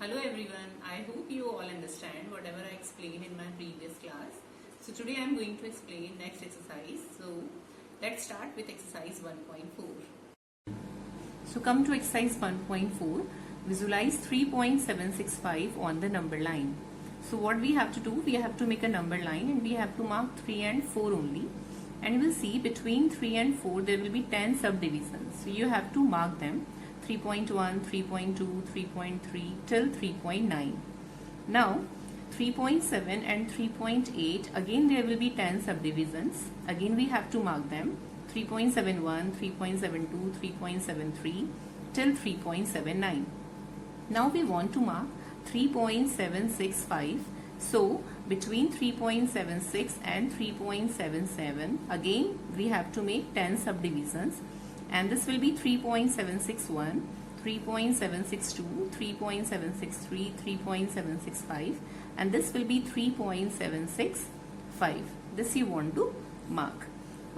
Hello everyone, I hope you all understand whatever I explained in my previous class. So today I am going to explain next exercise. So let's start with exercise 1.4. So come to exercise 1.4. Visualize 3.765 on the number line. So what we have to do, we have to make a number line and we have to mark 3 and 4 only. And you will see between 3 and 4 there will be 10 subdivisions. So you have to mark them. 3.1, 3.2, 3.3 till 3.9. Now 3.7 and 3.8, again there will be 10 subdivisions. Again we have to mark them. 3.71, 3.72, 3.73 till 3.79. Now we want to mark 3.765. So between 3.76 and 3.77, again we have to make 10 subdivisions. And this will be 3.761, 3.762, 3.763, 3.765, and this will be 3.765. This you want to mark.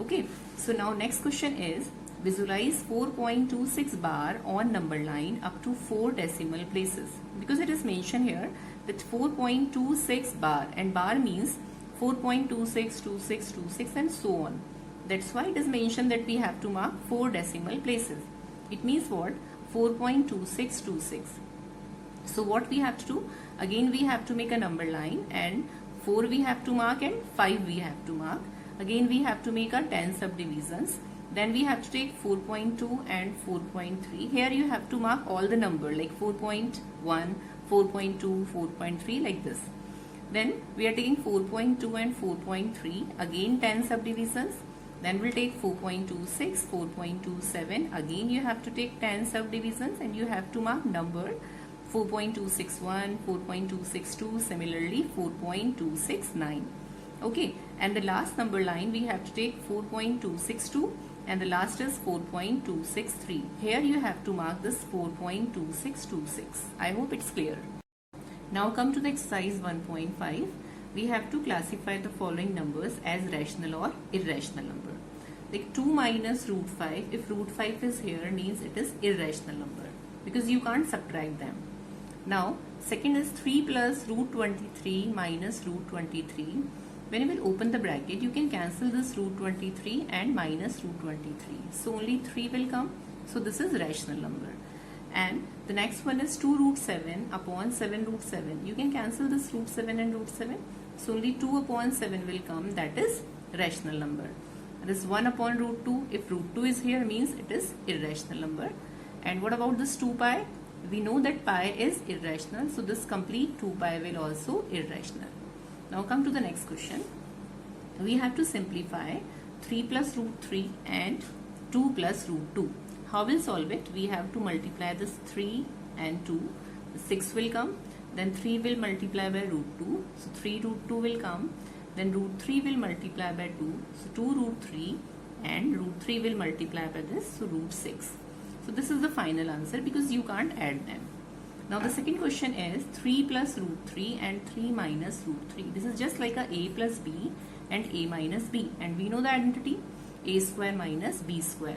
Okay, so now next question is visualize 4.26 bar on number line up to 4 decimal places, because it is mentioned here that 4.26 bar, and bar means 4.26, 26, 26 and so on. That's why it is mentioned that we have to mark 4 decimal places. It means what? 4.2626. So what we have to do? Again we have to make a number line, and 4 we have to mark and 5 we have to mark. Again we have to make a 10 subdivisions. Then we have to take 4.2 and 4.3. Here you have to mark all the number like 4.1, 4.2, 4.3 like this. Then we are taking 4.2 and 4.3. Again 10 subdivisions. Then we'll take 4.26, 4.27. Again you have to take 10 subdivisions and you have to mark number 4.261, 4.262, similarly 4.269. Okay, and the last number line we have to take 4.262 and the last is 4.263. Here you have to mark this 4.2626. I hope it's clear. Now come to the exercise 1.5. We have to classify the following numbers as rational or irrational number. Like 2 minus root 5, if root 5 is here, means it is irrational number because you can't subtract them. Now second is 3 plus root 23 minus root 23. When you will open the bracket, you can cancel this root 23 and minus root 23. So only 3 will come. So this is rational number. And the next one is 2 root 7 upon 7 root 7. You can cancel this root 7 and root 7. So only 2 upon 7 will come. That is rational number. This 1 upon root 2. If root 2 is here, means it is irrational number. And what about this 2 pi? We know that pi is irrational. So this complete 2 pi will also irrational. Now come to the next question. We have to simplify 3 plus root 3 and 2 plus root 2. How will solve it? We have to multiply this 3 and 2. 6 will come. Then 3 will multiply by root 2. So 3 root 2 will come. Then root 3 will multiply by 2. So 2 root 3 and root 3 will multiply by this. So root 6. So this is the final answer because you can't add them. Now the second question is 3 plus root 3 and 3 minus root 3. This is just like a plus b and a minus b. And we know the identity a square minus b square.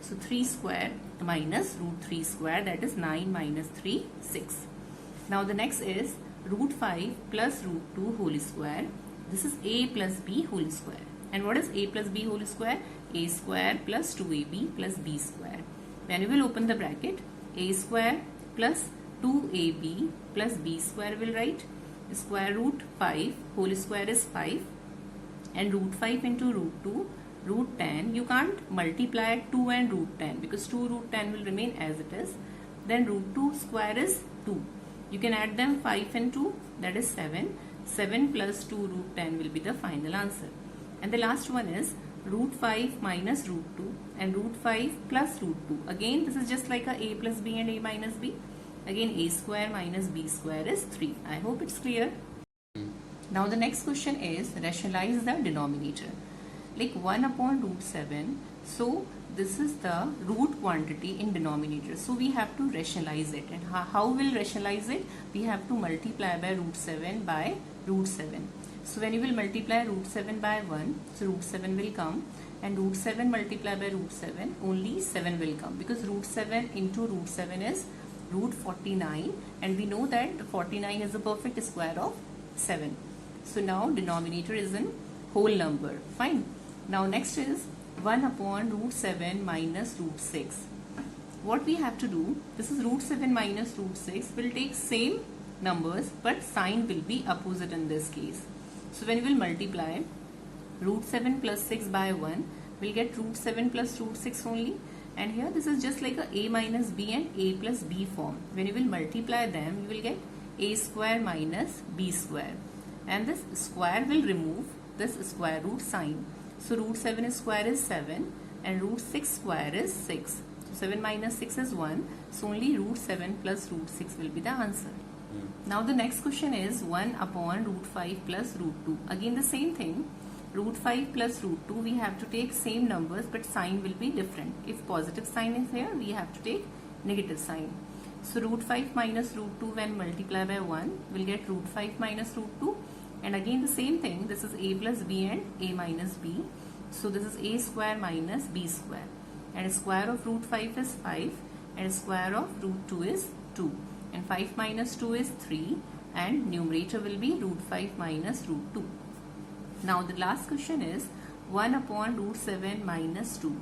So 3 square minus root 3 square, that is 9 minus 3, 6. Now the next is root 5 plus root 2 whole square. This is a plus b whole square. And what is a plus b whole square? A square plus 2ab plus b square. When you will open the bracket, a square plus 2ab plus b square will write. Square root 5 whole square is 5. And root 5 into root 2. Root 10, you can't multiply 2 and root 10 because 2 root 10 will remain as it is. Then root 2 square is 2. You can add them 5 and 2, that is 7. 7 plus 2 root 10 will be the final answer. And the last one is root 5 minus root 2 and root 5 plus root 2. Again this is just like a plus b and a minus b. Again a square minus b square is 3. I hope it's clear. Now the next question is rationalize the denominator. Like 1 upon root 7. So this is the root quantity in denominator. So we have to rationalize it. And how will rationalize it? We have to multiply by root 7 by root 7. So when you will multiply root 7 by 1, so root 7 will come, and root 7 multiplied by root 7, only 7 will come, because root 7 into root 7 is root 49, and we know that 49 is a perfect square of 7. So now denominator is in whole number. Fine. Now next is 1 upon root 7 minus root 6. What we have to do, this is root 7 minus root 6, will take same numbers but sign will be opposite in this case. So when we will multiply root 7 plus 6 by 1, we'll get root 7 plus root 6 only. And here this is just like a minus b and a plus b form. When you will multiply them, you will get a square minus b square. And this square will remove this square root sign. So root 7 square is 7 and root 6 square is 6. So 7 minus 6 is 1. So only root 7 plus root 6 will be the answer. Now the next question is 1 upon root 5 plus root 2. Again the same thing. Root 5 plus root 2, we have to take same numbers but sign will be different. If positive sign is here, we have to take negative sign. So root 5 minus root 2 when multiplied by 1, we'll get root 5 minus root 2. And again the same thing, this is a plus b and a minus b. So this is a square minus b square. And square of root 5 is 5 and square of root 2 is 2. And 5 minus 2 is 3 and numerator will be root 5 minus root 2. Now the last question is 1 upon root 7 minus 2.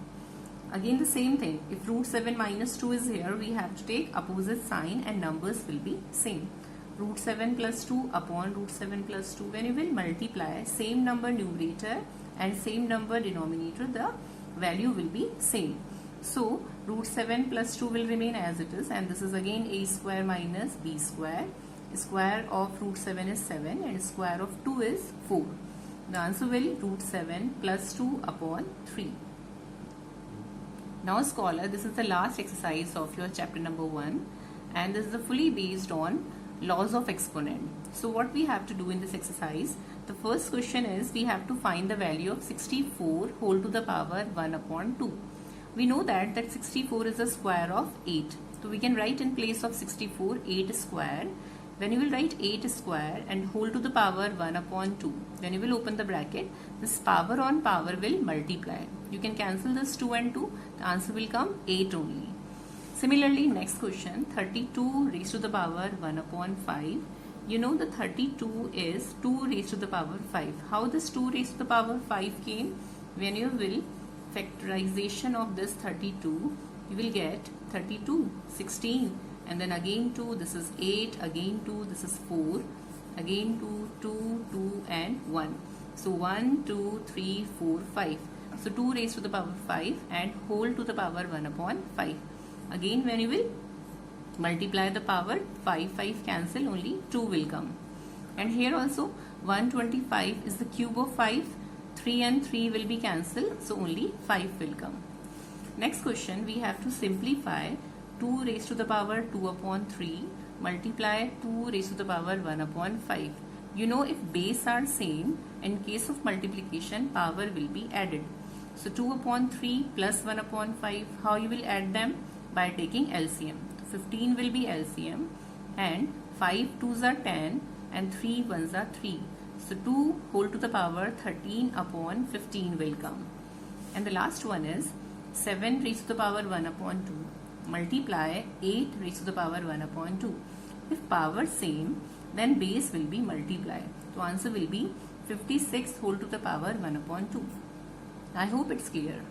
Again the same thing. If root 7 minus 2 is here, we have to take opposite sign and numbers will be same. Root 7 plus 2 upon root 7 plus 2. When you will multiply same number numerator and same number denominator, the value will be same. So root 7 plus 2 will remain as it is, and this is again a square minus b square. Square of root 7 is 7 and square of 2 is 4. The answer will root 7 plus 2 upon 3. Now scholar, this is the last exercise of your chapter number 1, and this is fully based on laws of exponent. So what we have to do in this exercise, the first question is we have to find the value of 64 whole to the power 1 upon 2. We know that 64 is the square of 8. So we can write in place of 64 8 square. When you will write 8 square and whole to the power 1 upon 2, when you will open the bracket, this power on power will multiply. You can cancel this 2 and 2. The answer will come 8 only. Similarly, next question, 32 raised to the power 1 upon 5. You know the 32 is 2 raised to the power 5. How this 2 raised to the power 5 came? When you will factorization of this 32, you will get 32, 16. And then again 2, this is 8, again 2, this is 4, again 2, 2, 2 and 1. So 1, 2, 3, 4, 5. So 2 raised to the power 5 and whole to the power 1 upon 5. Again when you will multiply the power, 5 cancel, only 2 will come. And here also 125 is the cube of 5, 3 and 3 will be cancelled, so only 5 will come. Next question, we have to simplify 2 raised to the power 2 upon 3 multiply 2 raised to the power 1 upon 5. You know if base are same, in case of multiplication power will be added. So 2 upon 3 plus 1 upon 5, how you will add them? By taking LCM. 15 will be LCM and 5 2s are 10 and 3 1s are 3. So 2 whole to the power 13 upon 15 will come. And the last one is 7 raised to the power 1 upon 2. Multiply 8 raised to the power 1 upon 2. If power same, then base will be multiplied. So answer will be 56 whole to the power 1 upon 2. I hope it's clear.